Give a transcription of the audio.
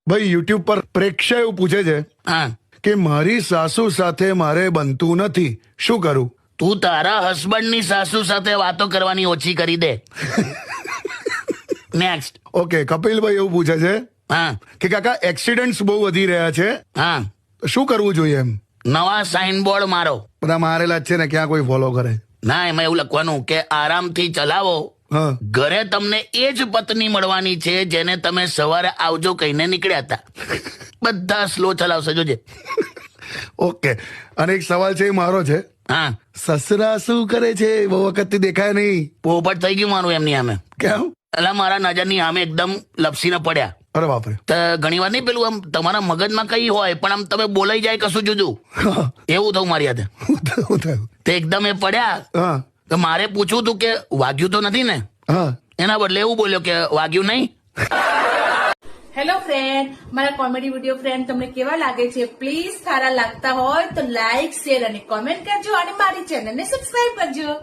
ભાઈ યુટ્યુબ પર પ્રેક્ષા એવું પૂછે છે હા કે મારી સાસુ સાથે મારે બનતું નથી, શું કરું? તું તારા હસબન્ડ ની સાસુ સાથે વાતો કરવાની ઓછી કરી દે. નેક્સ્ટ. ઓકે, કપિલભાઈ એવું પૂછે છે હા કે કાકા એક્સિડન્ટ્સ બહુ વધી રહ્યા છે, હા શું કરવું જોઈએ? એમ નવા સાઇન બોર્ડ મારો. બધા મારેલા જ છે ને, ક્યાં કોઈ ફોલો કરે? ના, એમાં એવું લખવાનું કે આરામથી ચલાવો, હા ઘરે તમને એ જ પત્ની મળવાની છે જેને તમે સવારે આવજો કહીને નીકળ્યા હતા. બધા સ્લો ચલાવશે જોજે. ઓકે, અને એક સવાલ છે એ મારો છે, હા સસરા શું કરે છે? બહુ વખતથી દેખાય નહીં. પોપટ થઈ ગયું મારું એમની સામે. કેમ? એટલે મારા નજરની સામે એકદમ લપસીને પડ્યા. અરે બાપરે. તો ઘણી વાર નહીં પેલું આમ તમારા મગજમાં કઈ હોય પણ આમ તમે બોલાઈ જાય કશું જુદું, એવું થયું મારી હાથે. શું થયું? તે એકદમ એ પડ્યા હા તો મારે પૂછવું હતું કે વાગ્યું તો નથી ને? હા એના બદલે એવું બોલ્યો કે વાગ્યું નહીં. હેલો ફ્રેન્ડ, મારા કોમેડી વિડીયો ફ્રેન્ડ તમને કેવા લાગે છે? પ્લીઝ સારા લાગતા હોય તો લાઈક, શેર અને કોમેન્ટ કરજો અને મારી ચેનલને સબસ્ક્રાઇબ કરજો.